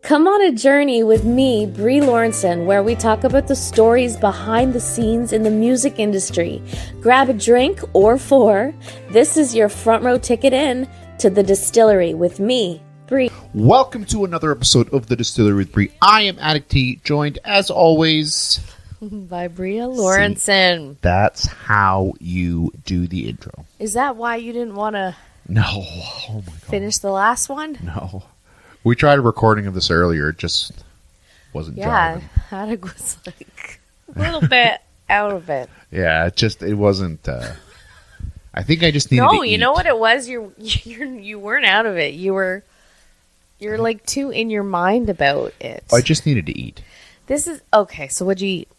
Come on a journey with me, Brie Lawrenson, where we talk about the stories behind the scenes in the music industry. Grab a drink or four. This is your front row ticket in to the distillery with me, Brie. Welcome to another episode of The Distillery with Brie. I am Addict T, joined as always by Bria Lawrenson. See, that's how you do the intro. Is that why you didn't want to Oh my God. Finish the last one? No. We tried a recording of this earlier. It just wasn't driving. Yeah, Addict was like a little bit out of it. Yeah, it wasn't. I think I just needed to eat. You know what it was? You weren't out of it. You're like too in your mind about it. I just needed to eat. This is okay. So what'd you eat?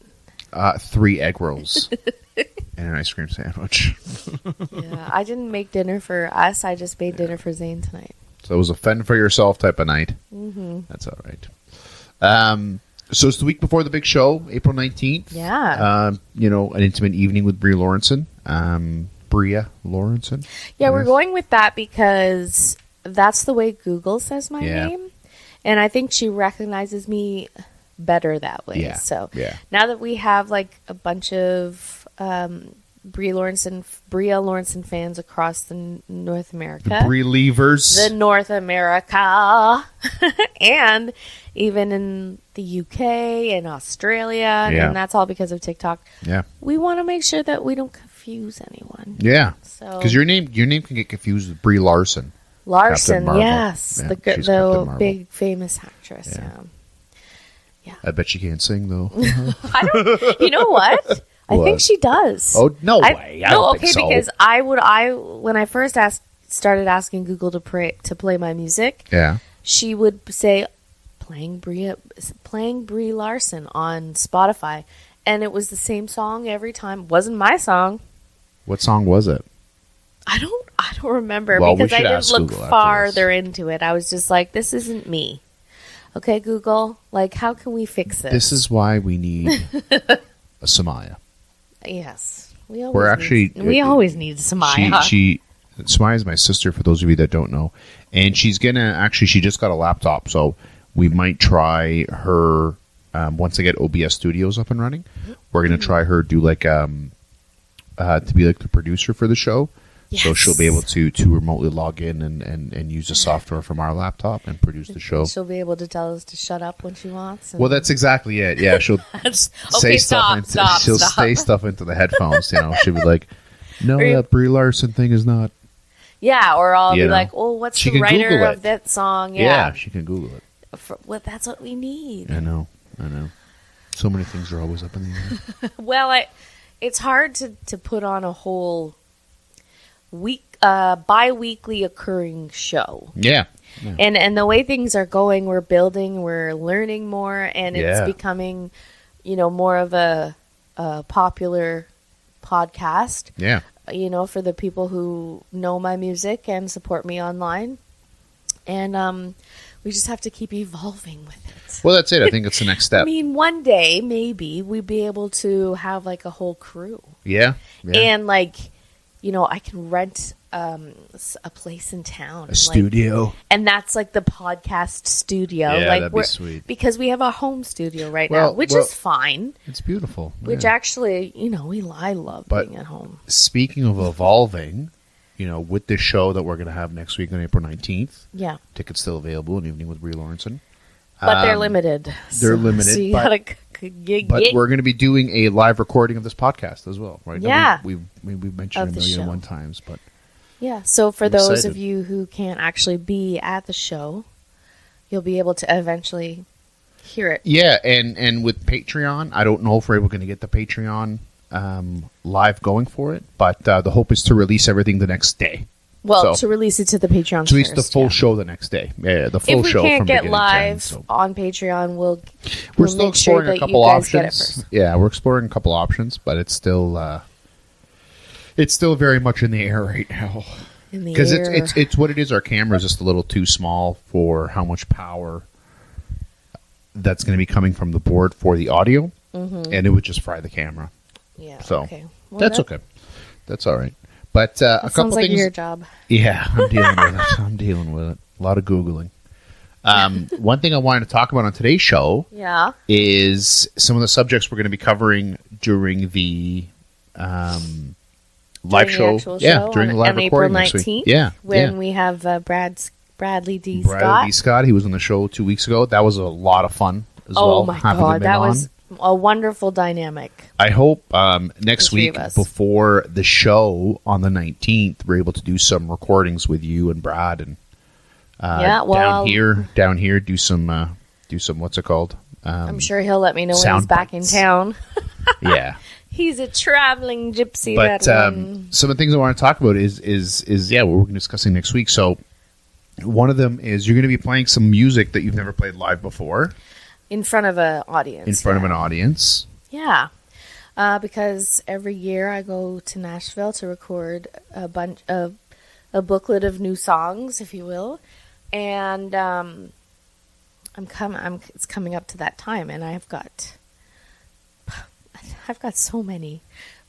3 egg rolls and an ice cream sandwich. Yeah, I didn't make dinner for us. I just made dinner for Zane tonight. So it was a fend for yourself type of night. Mm-hmm. That's all right. So it's the week before the big show, April 19th. Yeah. An intimate evening with Brie Lawrenson. Bria Lawrenson. Yeah, we're going with that because that's the way Google says my name. And I think she recognizes me better that way. Yeah. So now that we have like a bunch of Bria Lawrenson fans across the North America. The Brie Leavers. The North America. And even in the UK and Australia. And that's all because of TikTok. Yeah. We want to make sure that we don't confuse anyone. Yeah. So because your name can get confused with Brie Larson. Larson, yes. Yeah, the big famous actress. Yeah. I bet she can't sing though. You know what? I think she does. Oh, no way. I don't think so. Because when I first started asking Google to play my music, she would say playing Brie Larson on Spotify, and it was the same song every time. It wasn't my song. What song was it? I don't remember well, because I didn't look Google farther into it. I was just like, this isn't me. Okay, Google, like, how can we fix this? This is why we need a Samaya. Yes. We always need Samaya. Samaya is my sister, for those of you that don't know. And she just got a laptop, so we might try her, once I get OBS Studios up and running, we're going to try her do like, to be like the producer for the show. Yes. So she'll be able to remotely log in and use the software from our laptop and produce the show. She'll be able to tell us to shut up when she wants. Well, that's exactly it. Yeah, she'll say stuff into the headphones. She'll be like, "No, that Brie Larson thing is not." Yeah, or I'll be like, "Oh, what's the writer of that song?" Yeah, she can Google it. That's what we need. I know. So many things are always up in the air. Well, it's hard to put on a whole bi-weekly occurring show. Yeah. And the way things are going, we're building, we're learning more, and it's becoming, more of a popular podcast. Yeah. For the people who know my music and support me online. And we just have to keep evolving with it. Well, that's it. I think it's the next step. I mean, one day, maybe, we'd be able to have, like, a whole crew. Yeah. And, like, I can rent a place in town. A studio. And that's, like, the podcast studio. Yeah, like, that'd be sweet. Because we have a home studio right now, which is fine. It's beautiful. Which actually, I love being at home. Speaking of evolving, with this show that we're going to have next week on April 19th. Yeah. Tickets still available, An Evening with Brie Lawrenson. But they're limited. They're limited. So you but gotta we're going to be doing a live recording of this podcast as well, right? Yeah. We've mentioned a million and one times, but yeah. So for those of you who can't actually be at the show, you'll be able to eventually hear it. Yeah, and with Patreon, I don't know if we're able to get the Patreon live going for it, but the hope is to release everything the next day. Well, to release it to the Patreon to release the full show the next day. Yeah, the full show. If we can't get live on Patreon, we're still exploring a couple options. Yeah, we're exploring a couple options, but it's still very much in the air right now. Because it's what it is. Our camera is just a little too small for how much power that's going to be coming from the board for the audio, and it would just fry the camera. Yeah. So okay. Well, that's okay. That's all right. But a couple sounds like things. Your job. Yeah, I'm dealing with it. A lot of Googling. One thing I wanted to talk about on today's show is some of the subjects we're going to be covering during the live show. During the live recording April 19th, when we have Bradley D. Scott. He was on the show 2 weeks ago. That was a lot of fun as well. Oh my God, that was a wonderful dynamic. I hope next week before the show on the 19th, we're able to do some recordings with you and Brad and down here do some what's it called? I'm sure he'll let me know when he's back in town. Yeah. He's a traveling gypsy. But some of the things I want to talk about is what we're going to be discussing next week. So one of them is you're going to be playing some music that you've never played live before. In front of an audience. In front of an audience. Yeah. Because every year I go to Nashville to record a booklet of new songs, if you will. And it's coming up to that time, and I've got so many,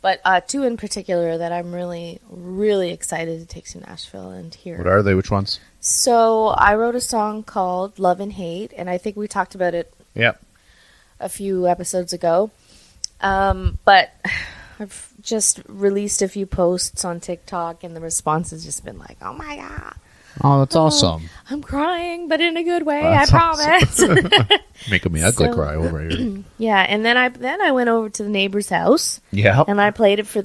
but two in particular that I'm really, really excited to take to Nashville and hear. What are they? Which ones? So I wrote a song called Love and Hate, and I think we talked about it a few episodes ago. But I've just released a few posts on TikTok, and the response has just been like, oh my God. Oh, that's awesome. I'm crying, but in a good way, I promise. Awesome. Making me ugly cry over here. Yeah, and then I went over to the neighbor's house. Yeah. And I played it for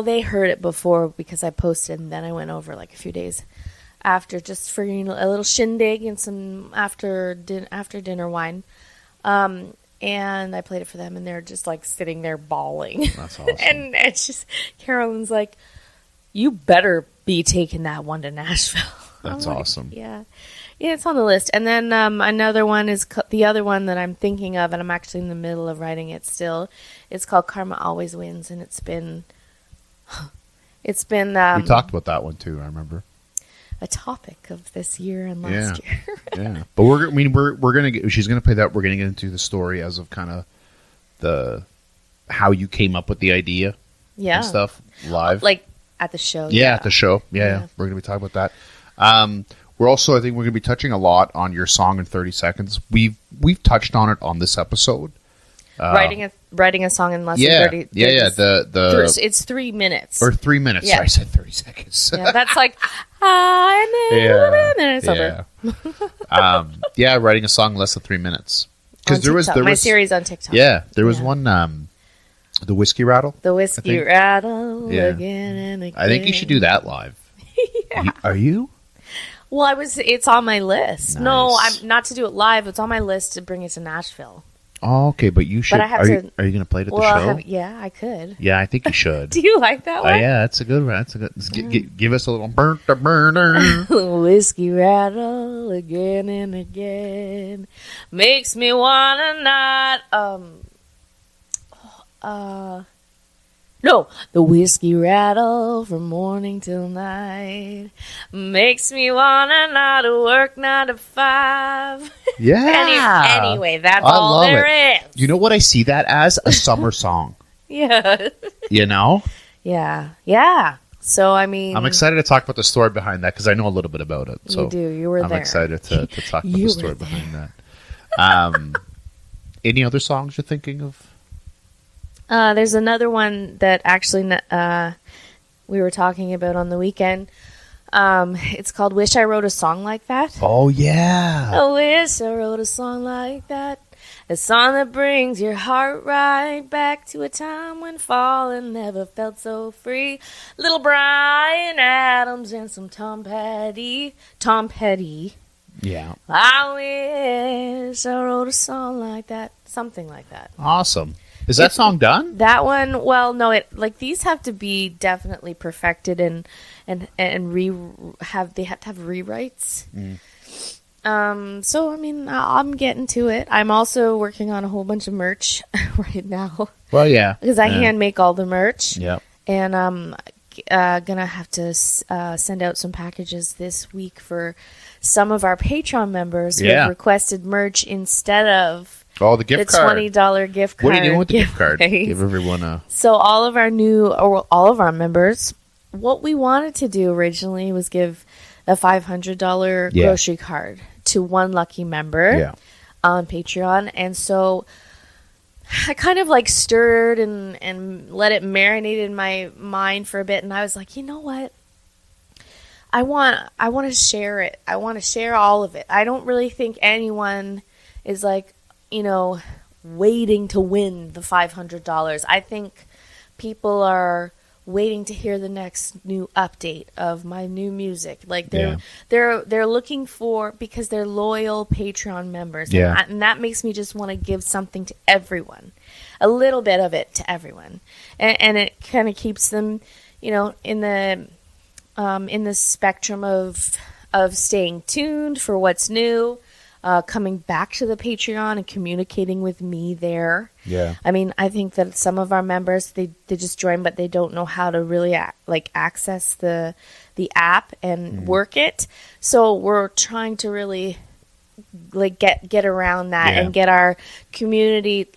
they heard it before because I posted, and then I went over like a few days after just for a little shindig and some after dinner wine. And I played it for them, and they're just like sitting there bawling. That's awesome. And it's just Carolyn's like, "You better be taking that one to Nashville." That's awesome. Yeah, it's on the list. And then another one is the other one that I'm thinking of, and I'm actually in the middle of writing it still. It's called Karma Always Wins, and it's been. We talked about that one too. I remember. A topic of this year and last year. Yeah, but we're gonna get. She's gonna play that. We're gonna get into the story as of kind of how you came up with the idea. Yeah. And stuff live, like at the show. Yeah, at the show. Yeah. We're gonna be talking about that. We're also, I think, we're gonna be touching a lot on your song in 30 seconds. We've touched on it on this episode. Writing a song in less than 30. Yeah. It's 3 minutes or 3 minutes. Yeah. Sorry, I said 30 seconds. Yeah, that's like and then it's over. Writing a song in less than 3 minutes. Because there was my series on TikTok. Yeah, there was one. The Whiskey Rattle. The Whiskey Rattle again and again. I think you should do that live. Yeah. Are you? Well, it's on my list. Nice. No, I'm not to do it live. It's on my list to bring it to Nashville. Oh, okay, but you should. Are you going to play it at the show? I could. Yeah, I think you should. Do you like that one? Yeah, that's a good one. That's a good. Give us a little burner. Whiskey rattle again and again makes me wanna not. No, the whiskey rattle from morning till night makes me wanna not work 9 to 5. Yeah. Anyway, that's all there is. You know what I see that as? A summer song. Yeah. You know? Yeah. Yeah. So, I mean... I'm excited to talk about the story behind that because I know a little bit about it. So you do. You were there. I'm excited to talk about the story behind that. Any other songs you're thinking of? There's another one that actually we were talking about on the weekend. It's called Wish I Wrote a Song Like That. Oh, yeah. I wish I wrote a song like that. A song that brings your heart right back to a time when falling never felt so free. Little Bryan Adams and some Tom Petty. Yeah. I wish I wrote a song like that. Something like that. Awesome. Is that song done? That one, well, no. These have to be definitely perfected and they have to have rewrites. So I mean, I'm getting to it. I'm also working on a whole bunch of merch right now. Well, yeah, because I hand make all the merch. Yeah, and I'm gonna have to send out some packages this week for some of our Patreon members who have requested merch instead of. Oh, the gift card. The $20 gift card. What are you doing with the gift card? Give everyone a... So all of our members, what we wanted to do originally was give a $500 grocery card to one lucky member on Patreon. And so I kind of like stirred and let it marinate in my mind for a bit. And I was like, you know what? I want to share it. I want to share all of it. I don't really think anyone is like, waiting to win the $500. I think people are waiting to hear the next new update of my new music. Like they're looking for, because they're loyal Patreon members. Yeah. And that makes me just want to give something to everyone, a little bit of it to everyone. And it kind of keeps them, in the spectrum of staying tuned for what's new, coming back to the Patreon and communicating with me there. Yeah. I mean, I think that some of our members, they just join, but they don't know how to really access the app and work it. So we're trying to really get around that and get our community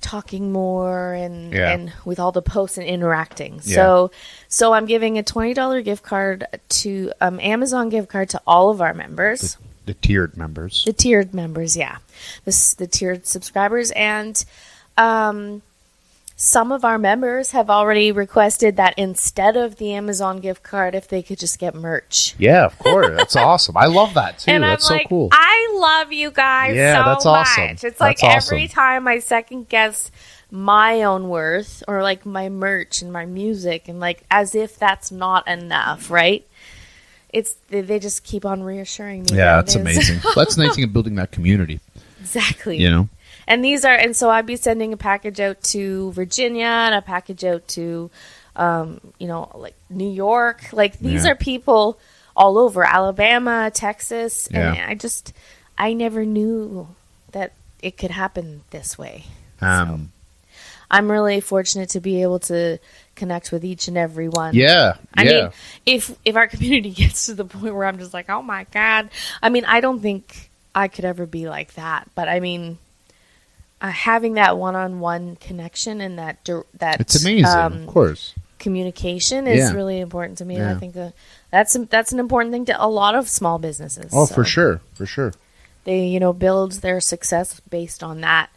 talking more and with all the posts and interacting. So I'm giving a $20 gift card to Amazon gift card to all of our members. The tiered members. The tiered members, yeah. The tiered subscribers. And some of our members have already requested that instead of the Amazon gift card, if they could just get merch. Yeah, of course. That's awesome. I love that, too. And that's I'm so cool. I love you guys that's much. awesome. It's every time I second guess my own worth or my merch and my music and as if that's not enough, right? They just keep on reassuring me. Yeah, that's amazing. That's the nice thing of building that community. Exactly. And so I'd be sending a package out to Virginia and a package out to, New York. These are people all over Alabama, Texas. And I never knew that it could happen this way. So I'm really fortunate to be able to connect with each and every one. Yeah. I mean, if our community gets to the point where I'm just like, oh my God. I mean, I don't think I could ever be like that. But I mean, having that one-on-one connection and that it's amazing, of course. Communication is really important to me. And I think that's an important thing to a lot of small businesses. Oh, so for sure. They, build their success based on that.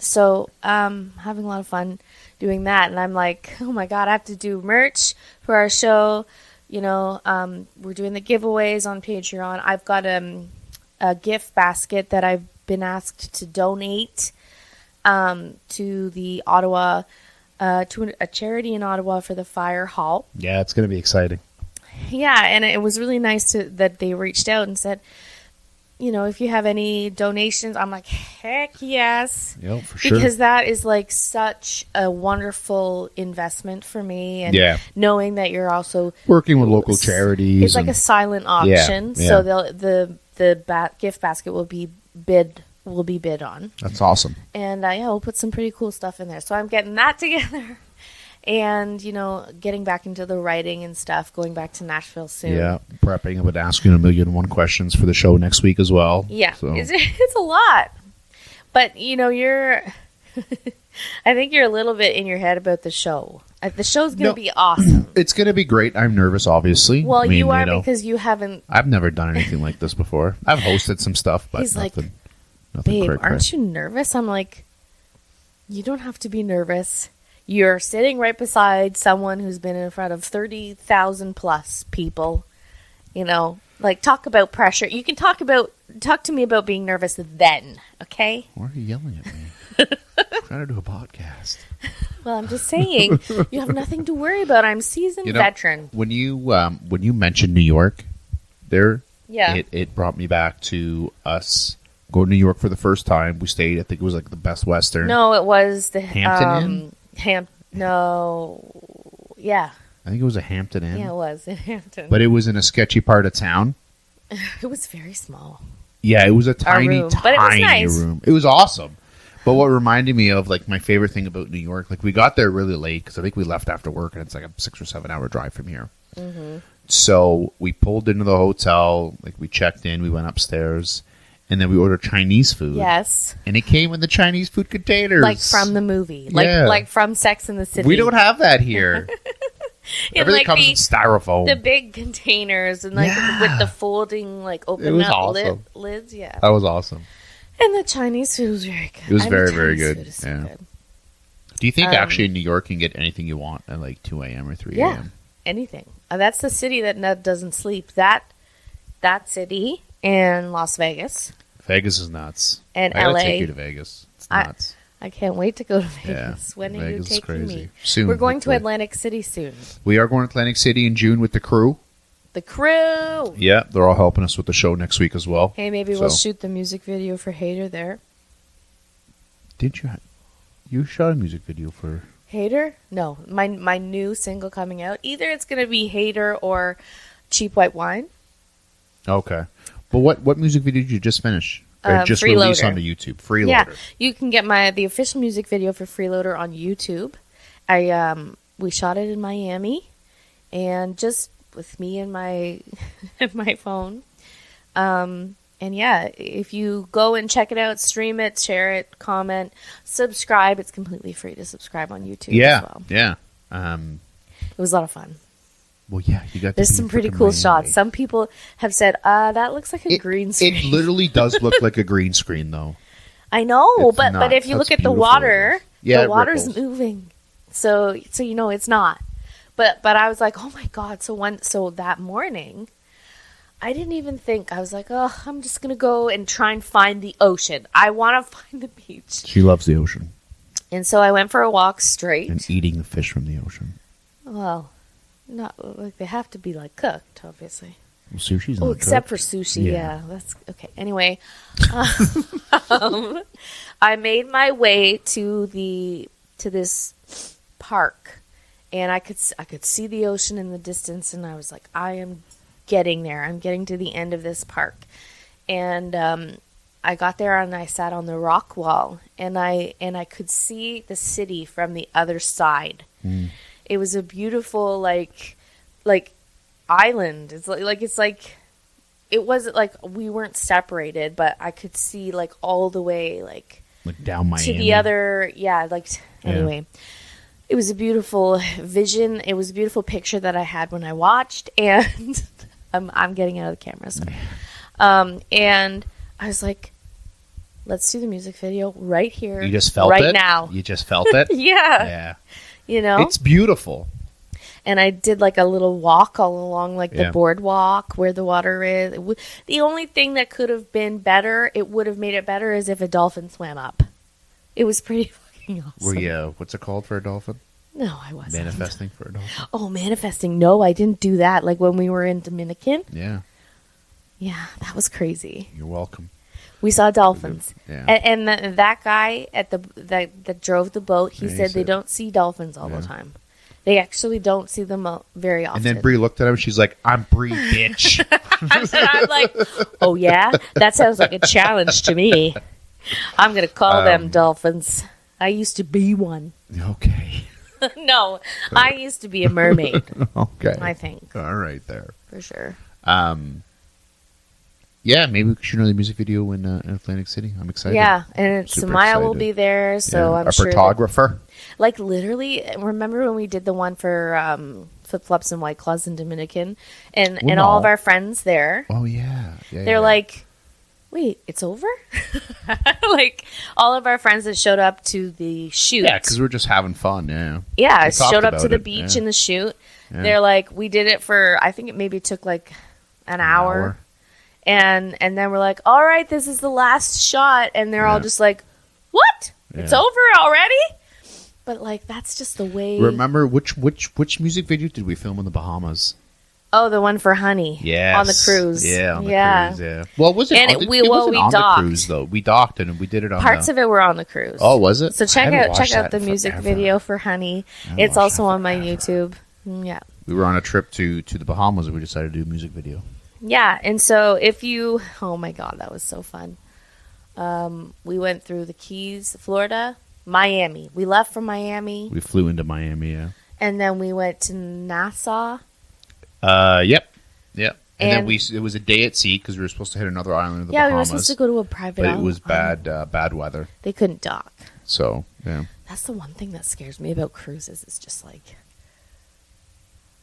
So having a lot of fun doing that. And I'm like, oh my God, I have to do merch for our show. We're doing the giveaways on Patreon. I've got a gift basket that I've been asked to donate to the Ottawa, to a charity in Ottawa for the fire hall. Yeah, it's going to be exciting. Yeah, and it was really nice that they reached out and said, if you have any donations, I'm like, heck yes. Yeah, for sure. Because that is such a wonderful investment for me. And knowing that you're also working with local charities. It's like a silent auction. Yeah. So the gift basket will be bid on. That's awesome. And we'll put some pretty cool stuff in there. So I'm getting that together. And, getting back into the writing and stuff, going back to Nashville soon. Yeah, prepping. I would ask you 1,000,001 questions for the show next week as well. Yeah, so. It's a lot. But, you're... I think you're a little bit in your head about the show. The show's going to be awesome. It's going to be great. I'm nervous, obviously. Well, you are because you haven't... I've never done anything like this before. I've hosted some stuff, but He's nothing babe, aren't you nervous? I'm like, you don't have to be nervous. You're sitting right beside someone who's been in front of 30,000 plus people. Talk about pressure. You can talk to me about being nervous then, okay? Why are you yelling at me? I'm trying to do a podcast. Well, I'm just saying, you have nothing to worry about. I'm seasoned veteran. When you mentioned New York, it brought me back to us going to New York for the first time. We stayed, I think it was the Best Western. No, it was the Hampton Inn. Yeah. I think it was a Hampton Inn. Yeah, it was in Hampton. But it was in a sketchy part of town. It was very small. Yeah, it was a tiny room. But it was nice. room. It was awesome. But what reminded me of my favorite thing about New York, we got there really late because I think we left after work and it's a 6 or 7 hour drive from here. Mm-hmm. So we pulled into the hotel, we checked in, we went upstairs. And then we ordered Chinese food. Yes. And it came in the Chinese food containers. Like from the movie. Like from Sex and the City. We don't have that here. Everything comes in styrofoam. The big containers and with the folding open up awesome. Lids. Yeah, that was awesome. And the Chinese food was very good. It was very, very good. Food is so good. Do you think actually in New York you can get anything you want at 2 a.m. or 3 a.m.? Yeah, anything. That's the city that doesn't sleep. That city and Las Vegas. Vegas is nuts. And I gotta LA. take you to Vegas. It's nuts. I can't wait to go to Vegas. When are you taking me? Soon. We're going to Atlantic City soon. We are going to Atlantic City in June with the crew. The crew! Yeah, they're all helping us with the show next week as well. Hey, maybe we'll shoot the music video for Hater there. Did you? You shot a music video for... Hater? No. My new single coming out. Either it's going to be Hater or Cheap White Wine. Okay. But what music video did you just finish? Just released on the YouTube. Freeloader. Yeah, you can get the official music video for Freeloader on YouTube. We shot it in Miami, and just with me and my my phone. And yeah, if you go and check it out, stream it, share it, comment, subscribe. It's completely free to subscribe on YouTube as well. Yeah. It was a lot of fun. Well, yeah, you got. There's some pretty cool shots. Some people have said, "That looks like a green screen." It literally does look like a green screen, though. I know, but if you look at the water, the water's moving, so it's not. But I was like, oh my god! So that morning, I didn't even think. I was like, oh, I'm just gonna go and try and find the ocean. I want to find the beach. She loves the ocean, and so I went for a walk straight and eating the fish from the ocean. Well. Not they have to be cooked, obviously. Well, sushi's not except cooked. for sushi. Yeah, that's okay. Anyway, I made my way to this park, and I could see the ocean in the distance, and I was like, I am getting there. I'm getting to the end of this park, and I got there and I sat on the rock wall, and I could see the city from the other side. Mm. It was a beautiful island. It's it wasn't we weren't separated, but I could see all the way down Miami to the other. Anyway, it was a beautiful vision. It was a beautiful picture that I had when I watched, and I'm getting out of the camera. Sorry. And I was like, let's do the music video right here. You just felt it now. You just felt it. Yeah. It's beautiful. And I did a little walk all along the boardwalk where the water is. The only thing that could have been better, it would have made it better, is if a dolphin swam up. It was pretty fucking awesome. Were you, what's it called for a dolphin? No, I wasn't. Manifesting for a dolphin? Oh, manifesting. No, I didn't do that. When we were in Dominican. Yeah. Yeah, that was crazy. You're welcome. We saw dolphins. Yeah. And that guy that drove the boat, he said they don't see dolphins all the time. They actually don't see them very often. And then Bree looked at him and she's like, I'm Bree, bitch. I'm like, oh yeah? That sounds like a challenge to me. I'm going to call them dolphins. I used to be one. Okay. No, I used to be a mermaid. Okay. I think. All right there. For sure. Yeah, maybe we should shoot another music video in Atlantic City. I'm excited. Yeah, and Samaya will be there, so I'm sure. Our photographer. Literally, remember when we did the one for Flip Flops and White Claws in Dominican? And all of our friends there. Oh, yeah. They're like, wait, it's over? All of our friends that showed up to the shoot. Yeah, because we're just having fun, yeah. Yeah, showed up to the beach in the shoot. Yeah. They're like, we did it for, I think it maybe took an hour. And then we're like, all right, this is the last shot. And they're all just like, what? Yeah. It's over already? But that's just the way. Remember, which music video did we film in the Bahamas? Oh, the one for Honey. Yeah. On the cruise. Yeah, on the cruise, yeah. Well, was it, and we docked. The cruise, though. We docked and we did it on Parts of it were on the cruise. Oh, was it? So check out the music video for Honey. It's also on my YouTube. Yeah. We were on a trip to the Bahamas and we decided to do a music video. Yeah, and so oh my God, that was so fun. We went through the Keys, Florida, Miami. We left from Miami. We flew into Miami, yeah. And then we went to Nassau. Yep. And then it was a day at sea because we were supposed to hit another island of the Bahamas. Yeah, we were supposed to go to a private island. But it was bad weather. They couldn't dock. So, yeah. That's the one thing that scares me about cruises. It's just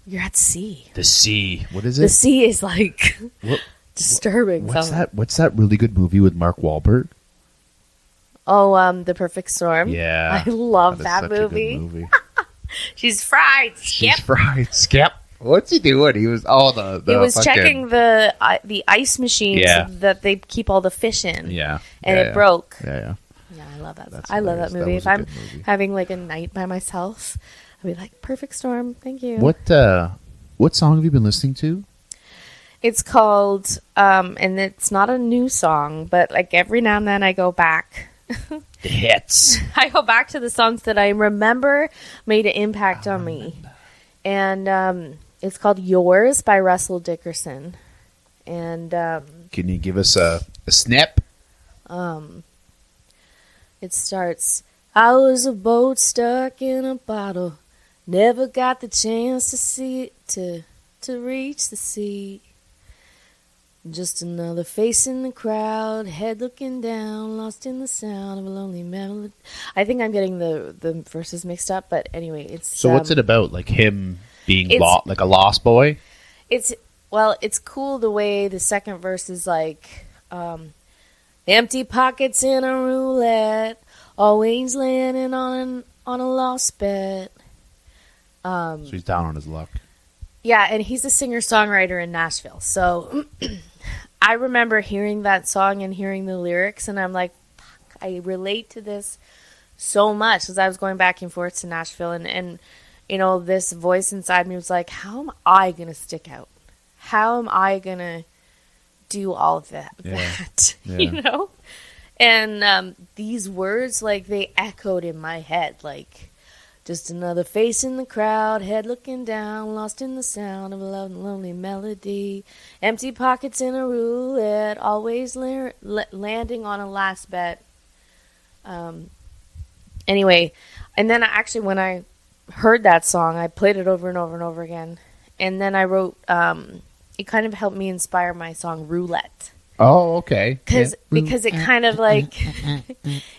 You're at sea. The Sea. What is it? The sea is like What- disturbing. What's that? What's that really good movie with Mark Wahlberg? Oh, The Perfect Storm. Yeah, I love is that such a good movie. movie. She's fried. Skip. She's fried. Skip. What's he doing? He was the He was fucking- checking the ice machines Yeah. that they keep all the fish in. Yeah, And yeah, it broke. Yeah. Yeah, I love that. That's I love that hilarious. That movie. was If a I'm good movie. having like a night by myself, I'll be like, Perfect Storm. Thank you. What song have you been listening to? It's called, and it's not a new song, but like every now and then I go back. The hits. I go back to the songs that I remember made an impact on me. And it's called Yours by Russell Dickerson. And Can you give us a snip? it starts, I was a boat stuck in a bottle, never got the chance to see it, to reach the sea. Just another face in the crowd, head looking down, lost in the sound of a lonely melody. I think I'm getting the verses mixed up, but anyway, it's... So what's it about? Like him being It's- like a lost boy? It's cool the way the second verse is like, empty pockets in a roulette, always landing on a lost bet. So he's down on his luck. Yeah, and he's a singer-songwriter in Nashville. So I remember hearing that song and hearing the lyrics, and I'm like, fuck, I relate to this so much because I was going back and forth to Nashville, and you know, this voice inside me was like, how am I going to stick out? How am I going to do all of that? Yeah. You know? And these words, like, they echoed in my head, like, just another face in the crowd, head looking down, lost in the sound of a lonely melody. Empty pockets in a roulette, always landing on a last bet. Anyway, and then when I heard that song, I played it over and over and over again. And then I wrote, it kind of helped me inspire my song Roulette. Oh, okay. Because it kind of like,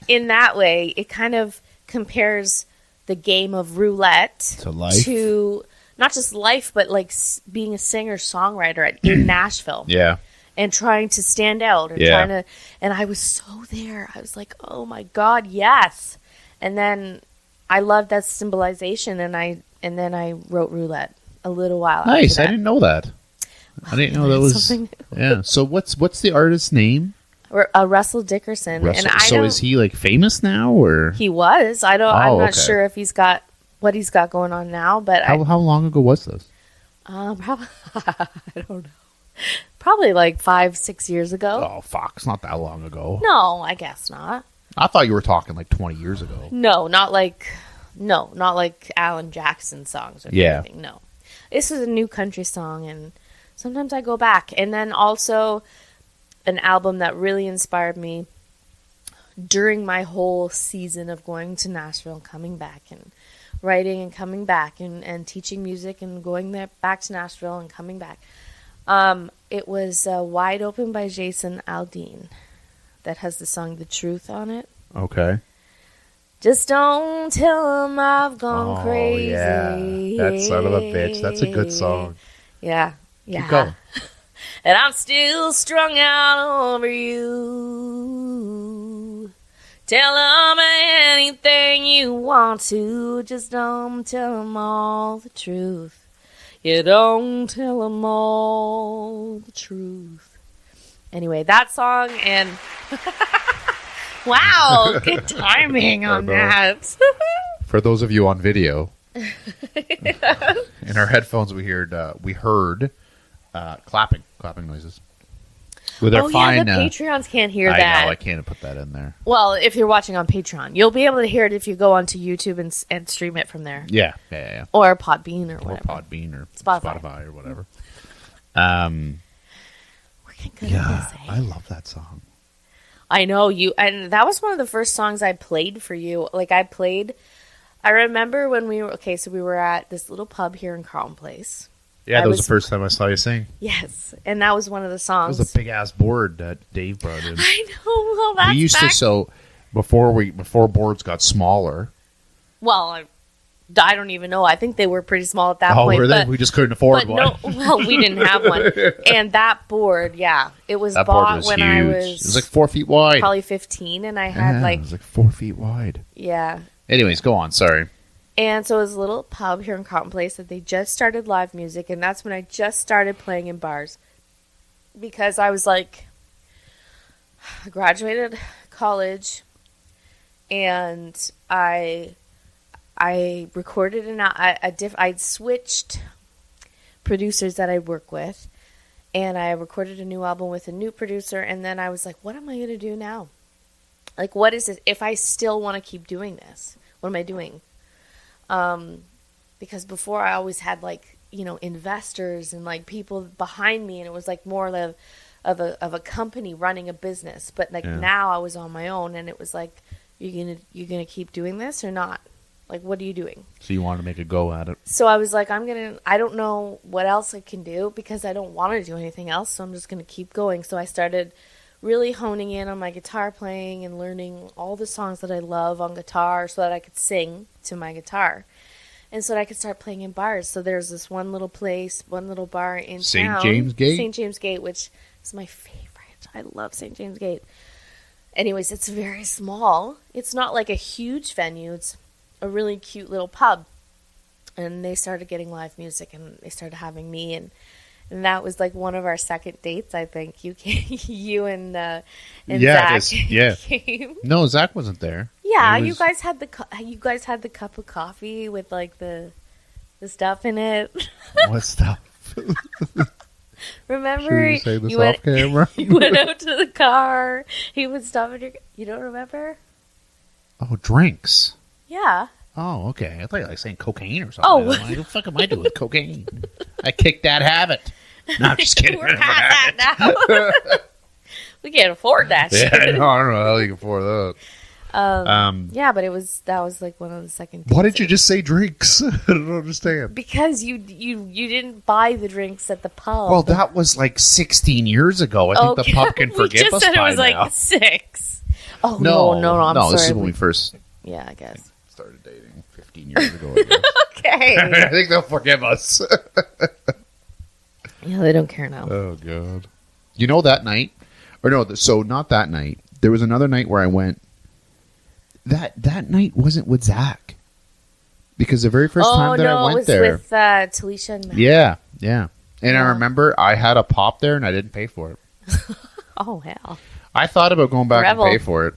in that way, it kind of compares the game of roulette To life? to not just life, but like being a singer-songwriter in Nashville. Yeah. And trying to stand out or trying to, and I was so there. I was like, oh my God, yes. And then I loved that symbolization, and then I wrote Roulette a little while after Nice. that. I didn't know that. I didn't know that was. Something new. Yeah. So what's the artist's name? Or Russell Dickerson. Russell. And I So don't, is he like famous now, or he was. I'm Oh, not okay. sure if he's got what he's got going on now, but how long ago was this? probably I don't know. Probably like 5-6 years ago. Oh fuck! It's not that long ago. No, I guess not. I thought you were talking like 20 years ago. No, not like Alan Jackson songs or Yeah. anything. No. This is a new country song, and sometimes I go back. And then also an album that really inspired me during my whole season of going to Nashville and coming back and writing and coming back and teaching music and going there back to Nashville and coming back. It was Wide Open by Jason Aldean that has the song The Truth on it. Okay. Just don't tell him I've gone crazy. Yeah. That son of a bitch. That's a good song. Yeah. Keep going. And I'm still strung out over you. Tell him anything you want to. Just don't tell him all the truth. You don't tell him all the truth. Anyway, that song and... Wow, good timing on that. For those of you on video, in our headphones we heard clapping noises. With our Oh fine, yeah, the Patreons can't hear I that. know, I can't put that in there. Well, if you're watching on Patreon, you'll be able to hear it if you go onto YouTube and stream it from there. Yeah. Or Podbean or Or whatever. Podbean or Spotify. Spotify or whatever. We're getting good at this, eh? I love that song. I know you, and that was one of the first songs I played for you. Like I remember when we were at this little pub here in Carlton Place. Yeah, that was the first time I saw you sing. Yes, and that was one of the It songs. was a big ass board that Dave brought in. I know. Well, that's We used to before boards got smaller. Well, I don't even know. I think they were pretty small at that point. Were they? But, We just couldn't afford one. No, well, we didn't have one. And that board, it was bought when huge. I was... It was like 4 feet wide. Probably 15, and I had it was like 4 feet wide. Yeah. Anyways, go on. Sorry. And so it was a little pub here in Cotton Place that they just started live music, and that's when I just started playing in bars. Because I was like... I graduated college, and I recorded I'd switched producers that I work with, and I recorded a new album with a new producer, and then I was like, what am I going to do now? Like, what is it? If I still want to keep doing this, what am I doing? Because before I always had like, investors and like people behind me, and it was like more of a company running a business. But like now I was on my own, and it was like, you're gonna keep doing this or not? Like, what are you doing? So you want to make a go at it. So I was like, I don't know what else I can do because I don't want to do anything else. So I'm just going to keep going. So I started really honing in on my guitar playing and learning all the songs that I love on guitar so that I could sing to my guitar. And so that I could start playing in bars. So there's this one little place, one little bar in town. St. James Gate? St. James Gate, which is my favorite. I love St. James Gate. Anyways, it's very small. It's not like a huge venue. It's a really cute little pub. And they started getting live music, and they started having me, and that was like one of our second dates, I think. You and Zach came. No, Zach wasn't there. Yeah, you guys had the cup of coffee with like the stuff in it. What stuff? Remember? You say this off camera? You went out to the car. He was stuffing your... You don't remember? Oh, drinks. Yeah. Oh, okay. I thought you were like saying cocaine or something. Oh. Like, what the fuck am I doing with cocaine? I kicked that habit. No, I'm just kidding. We're past that now. We can't afford that shit. Yeah, I don't know how you can afford that. Yeah, but that was like one of the second dates. Why did you just say drinks? I don't understand. Because you didn't buy the drinks at the pub. Well, that was like 16 years ago. I think the pub can forgive us by now. You just said it was like 6. Oh, no, I'm sorry. This is when we first... Yeah, I guess. Started dating 15 years ago. I guess. Okay. I think they'll forgive us. Yeah, they don't care now. Oh, God. You know that night? Or no, so not that night. There was another night where I went. That night wasn't with Zach. Because the very first time that I went there. Oh, no, it was with Talisha and Matt. Yeah. And I remember I had a pop there and I didn't pay for it. Oh, hell. I thought about going back and pay for it.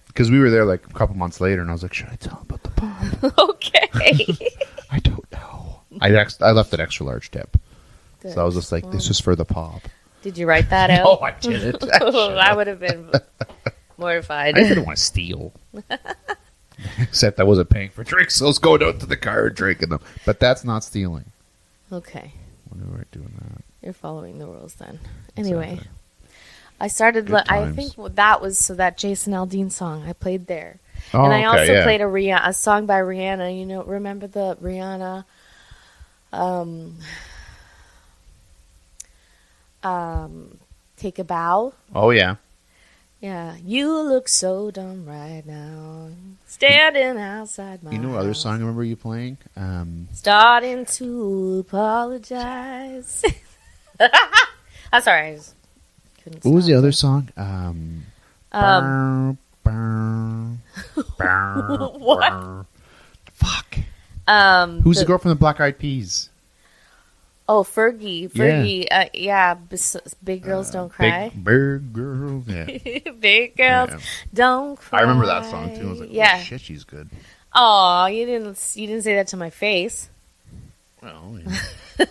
Because we were there like a couple months later, and I was like, should I tell him about the pop? Okay. I don't know. I left an extra large tip. Good. So I was just like, this is for the pop. Did you write that out? No, I didn't. I would have been mortified. I didn't want to steal. Except I wasn't paying for drinks, so I was going out to the car and drinking them. But that's not stealing. Okay. Why are we doing that? You're following the rules then. Anyway. Exactly. I started... I think that was that Jason Aldean song. I played there. Oh, and I also played a song by Rihanna. Remember the Rihanna... Take a Bow? Oh, yeah. Yeah. You look so dumb right now. Standing outside my house. You know what other song I remember you playing? Starting to apologize. I'm sorry. I just couldn't What was the other song? What? Fuck. Who's the girl from the Black Eyed Peas? Oh, Fergie. Yeah. Big Girls Don't Cry. Big Girls. Yeah. Big Girls Don't Cry. I remember that song too. I was like, oh, shit, she's good. Oh, you didn't say that to my face. Well, yeah.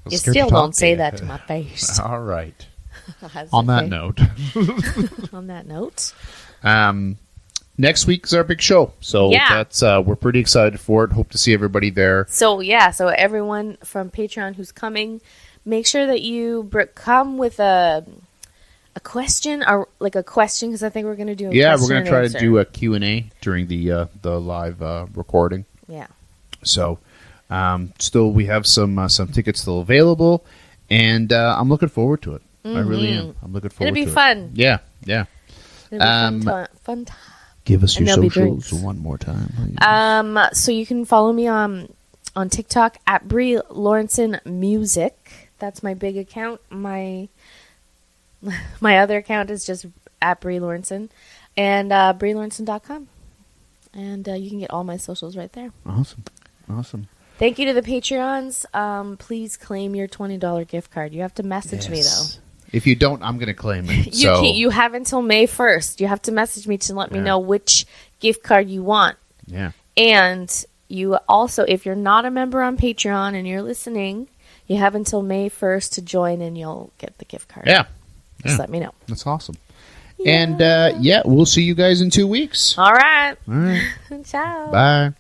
You still don't say that to my face. All right. On that note. On that note. Next week's our big show. So that's we're pretty excited for it. Hope to see everybody there. So everyone from Patreon who's coming, make sure that you come with a question or like a question, because I think we're going to do a question. Yeah, we're going to try to do a Q&A during the live recording. Yeah. So still we have some tickets still available, and I'm looking forward to it. Mm-hmm. I really am. I'm looking forward to it. It'll be fun. Yeah. It'll be fun time. Give us your socials one more time, please. So you can follow me on TikTok at Brie Lawrenson Music. That's my big account. My other account is just at Brie Lawrenson, and BrieLawrenson.com. And you can get all my socials right there. Awesome. Thank you to the Patreons. Please claim your $20 gift card. You have to message me, though. If you don't, I'm going to claim it. You have until May 1st. You have to message me to let me know which gift card you want. Yeah. And you also, if you're not a member on Patreon and you're listening, you have until May 1st to join and you'll get the gift card. Yeah. Just let me know. That's awesome. Yeah. And, we'll see you guys in 2 weeks. All right. All right. Ciao. Bye.